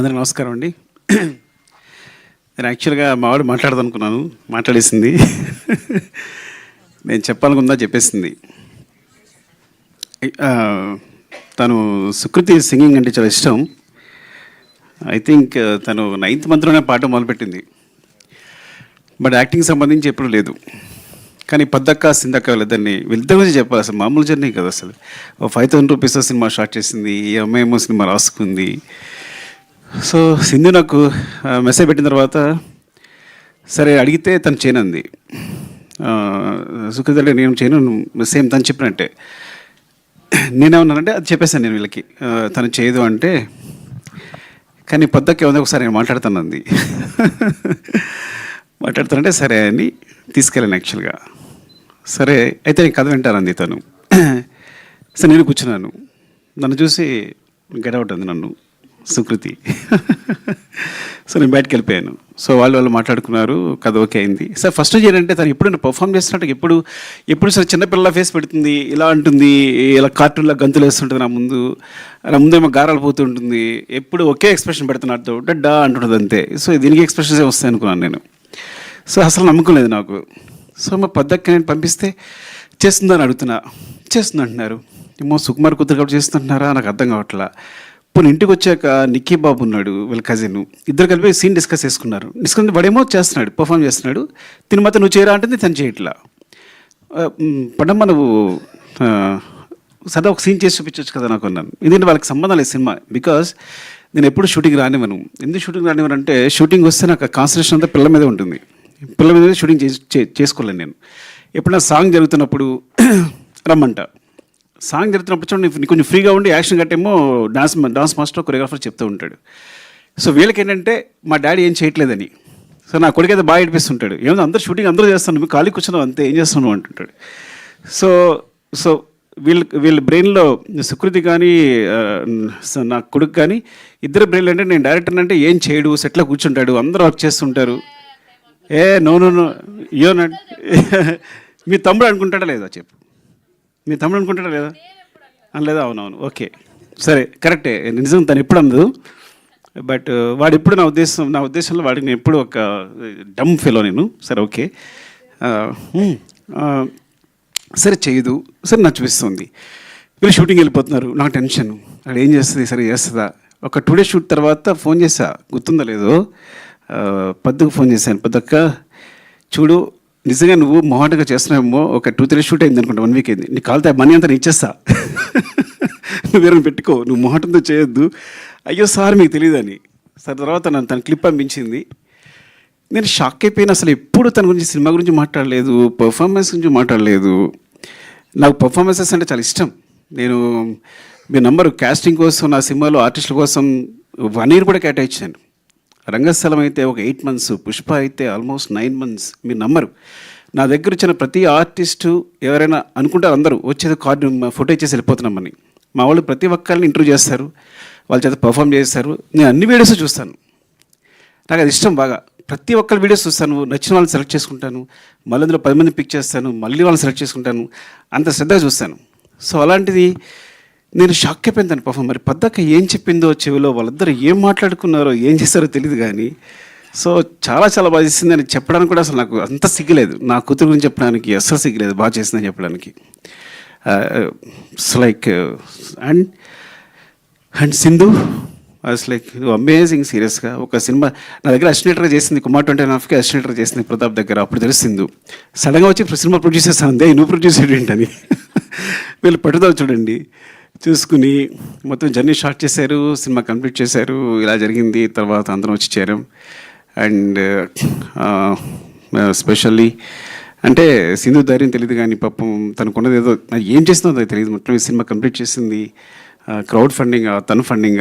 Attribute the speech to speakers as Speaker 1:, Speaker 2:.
Speaker 1: అందరికీ నమస్కారం అండి. నేను యాక్చువల్గా మా వాడు మాట్లాడదాం అనుకున్నాను, మాట్లాడేసింది. నేను చెప్పాలనుకుందా చెప్పేసింది. తను సుకృతి సింగింగ్ అంటే చాలా ఇష్టం. ఐ థింక్ తను 9th మంత్లోనే పాట మొదలుపెట్టింది. బట్ యాక్టింగ్ సంబంధించి ఎప్పుడు లేదు. కానీ పద్దక్క సిందక్క వీళ్ళిద్దరి గురించి చెప్పాలి. అసలు మామూలు జర్నీ కదా. అసలు 5,000 రూపీస్ సినిమా స్టార్ట్ చేసింది, ఈ అమ్మాయి ఏమో సినిమా రాసుకుంది. సో సింధు నాకు మెసేజ్ పెట్టిన తర్వాత సరే అడిగితే తను చేయనంది. సుకృతి నేను చేయను, సేమ్ తను చెప్పినట్టే. నేనేమన్నానంటే అది చెప్పేశాను నేను వీళ్ళకి, తను చేయదు అంటే. కానీ పొద్దుకే ఉంది ఒకసారి నేను మాట్లాడుతానంది. మాట్లాడుతానంటే సరే అని తీసుకెళ్ళాను యాక్చువల్గా. సరే అయితే నేను కథ వింటానంది తను. సరే నేను కూర్చున్నాను, నన్ను చూసి గెటౌట్ అంది నన్ను సుకృతి. సో నేను బయటకు వెళ్ళిపోయాను. సో వాళ్ళు మాట్లాడుకున్నారు, కథ ఓకే అయింది. సార్ ఫస్ట్ ఏంటంటే తను ఎప్పుడు పర్ఫామ్ చేస్తున్నట్టు ఎప్పుడు సార్ చిన్నపిల్ల ఫేస్ పెడుతుంది, ఇలా అంటుంది, ఇలా కార్టూన్లో గంతులు వేస్తుంటుంది, నా ముందేమో గారాలు పోతుంటుంది, ఎప్పుడు ఒకే ఎక్స్ప్రెషన్ పెడుతున్నట్టు డడ్డా అంటుంటుంది అంతే. సో దీనికి ఎక్స్ప్రెషన్స్ వస్తాయి అనుకున్నాను నేను. సో అసలు నమ్మకం లేదు నాకు. సో మా పద్దక్క నేను పంపిస్తే చేస్తుందని అడుగుతున్నా, చేస్తుంది అంటున్నారు. ఏమో సుకుమార్ కూతురు కాబట్టి చేస్తుంటున్నారా నాకు అర్థం కావట్లా. ఇప్పుడు ఇంటికి వచ్చాక నిక్కీ బాబు ఉన్నాడు, వీళ్ళ కజిన్, ఇద్దరు కలిపి సీన్ డిస్కస్ చేసుకున్నారు. డిస్కస్ వాడేమో చేస్తున్నాడు, పర్ఫామ్ చేస్తున్నాడు. తిని మాత్రం నువ్వు చేయరా అంటే తను చేయట్లా. పడమ్మ నువ్వు సదా ఒక సీన్ చేసి చూపించవచ్చు కదా నాకు అన్నాను. ఎందుకంటే వాళ్ళకి సంబంధం లేదు సినిమా. బికాజ్ నేను ఎప్పుడు షూటింగ్ రానివ్వను. ఎందుకు షూటింగ్ రానివ్వను అంటే షూటింగ్ వస్తే నాకు కాన్సన్ట్రేషన్ అంతా పిల్లల మీదే ఉంటుంది. పిల్లల మీద షూటింగ్ చేసుకోలేను నేను. ఎప్పుడైనా సాంగ్ జరుగుతున్నప్పుడు రమ్మంట. సాంగ్ జరుగుతున్నప్పుడు చూడండి నీకు కొంచెం ఫ్రీగా ఉండి యాక్షన్ గట్టేమో డాన్స్ మాస్టర్ కొరియోగ్రాఫర్ చెప్తూ ఉంటాడు. సో వీళ్ళకి ఏంటంటే మా డాడీ ఏం చేయట్లేదని. సో నా కొడుకు అయితే బాగా ఏడిపిస్తుంటాడు. ఏమో అందరూ షూటింగ్ అందరూ చేస్తాను, మీకు ఖాళీ కూర్చున్నావు అంతే, ఏం చేస్తున్నావు అంటుంటాడు. సో సో వీళ్ళ బ్రెయిన్లో సుకృతి కానీ నా కొడుకు కానీ ఇద్దరు బ్రెయిన్లో అంటే నేను డైరెక్టర్ అంటే ఏం చేయడు, సెట్లో కూర్చుంటాడు, అందరూ వర్క్ చేస్తుంటారు. నో ఏనండి మీ తమ్ముడు అనుకుంటాడా లేదా చెప్పు, మీ తమ్ముడు అనుకుంటాడా లేదా అనలేదా? అవునవును ఓకే సరే కరెక్టే, నిజం తను ఎప్పుడు అందదు. బట్ వాడు ఎప్పుడు నా ఉద్దేశంలో వాడికి నేను ఎప్పుడు ఒక డమ్ ఫెలో నేను. సరే ఓకే సరే చేయదు, సరే నాకు చూపిస్తుంది. వీళ్ళు షూటింగ్ వెళ్ళిపోతున్నారు, నాకు టెన్షన్, అక్కడ ఏం చేస్తుంది, సరే చేస్తుందా. ఒక 2 days షూట్ తర్వాత ఫోన్ చేసా, గుర్తుందో లేదో, పద్దుకు ఫోన్ చేశాను. పద్దక్క చూడు నిజంగా నువ్వు మొహాటగా చేస్తున్నావేమో, ఒక 2-3 షూట్ అయింది అనుకుంటా, 1 week అయింది, నీ కాలుతో మనీ అంతా ఇచ్చేస్తా, నువ్వు వేరే పెట్టుకో, నువ్వు మొహాటంతో చేయొద్దు. అయ్యో సార్ మీకు తెలియదని. సరే తర్వాత తన క్లిప్ పంపించింది. నేను షాక్ అయిపోయిన. అసలు ఎప్పుడు తన గురించి సినిమా గురించి మాట్లాడలేదు, పర్ఫార్మెన్స్ గురించి మాట్లాడలేదు. నాకు పర్ఫార్మెన్సెస్ అంటే చాలా ఇష్టం. నేను మీ నంబరు కాస్టింగ్ కోసం నా సినిమాలో ఆర్టిస్టుల కోసం 1 year కూడా కేటాయించాను. రంగస్థలం అయితే ఒక 8 months, పుష్ప అయితే ఆల్మోస్ట్ 9 months. మీరు నమ్మరు, నా దగ్గర వచ్చిన ప్రతి ఆర్టిస్టు ఎవరైనా అనుకుంటారు అందరూ వచ్చేది కార్డు ఫోటో ఇచ్చేసి వెళ్ళిపోతున్నామని. మా వాళ్ళు ప్రతి ఒక్కరిని ఇంటర్వ్యూ చేస్తారు, వాళ్ళ చేత పర్ఫామ్ చేస్తారు. నేను అన్ని వీడియోస్ చూస్తాను, నాకు అది ఇష్టం బాగా. ప్రతి ఒక్కరి వీడియోస్ చూస్తాను, నచ్చిన వాళ్ళని సెలెక్ట్ చేసుకుంటాను, మళ్ళీ అందులో 10 మంది పిక్ చేస్తాను, మళ్ళీ వాళ్ళని సెలెక్ట్ చేసుకుంటాను, అంత శ్రద్ధగా చూస్తాను. సో అలాంటిది నేను షాక్ అయిపోయింది దాని పర్ఫామ్. మరి పద్దక్క ఏం చెప్పిందో చెవిలో, వాళ్ళిద్దరు ఏం మాట్లాడుకున్నారో ఏం చేస్తారో తెలియదు కానీ సో చాలా చాలా బాగా చేసింది అని చెప్పడానికి కూడా అసలు నాకు అంత సిగ్గులేదు. నా కూతురు గురించి చెప్పడానికి అస్సలు సిగ్గులేదు, బాగా చేసిందని చెప్పడానికి. Like and Sindhu as like amazing. సీరియస్గా ఒక సినిమా నా దగ్గర అసిస్టెంట్గా చేసింది, కుమార్ 29.5కి అసిస్టెంట్గా చేసింది ప్రతాప్ దగ్గర. అప్పుడు తెలిసింది సడన్గా వచ్చి సినిమా ప్రొడ్యూస్ చేస్తాను, అంతే నువ్వు ప్రొడ్యూస్ ఏంటని. వీళ్ళు పట్టుదల చూడండి, చూసుకుని మొత్తం జర్నీ స్టార్ట్ చేశారు, సినిమా కంప్లీట్ చేశారు. ఇలా జరిగింది. తర్వాత అందరం వచ్చి చేరాం. అండ్ స్పెషల్లీ అంటే సింధు ధైర్యం తెలియదు కానీ పాపం తనకున్నది ఏదో ఏం చేస్తుందో తెలియదు. మొత్తం ఈ సినిమా కంప్లీట్ చేసింది. క్రౌడ్ ఫండింగ్, తను ఫండింగ్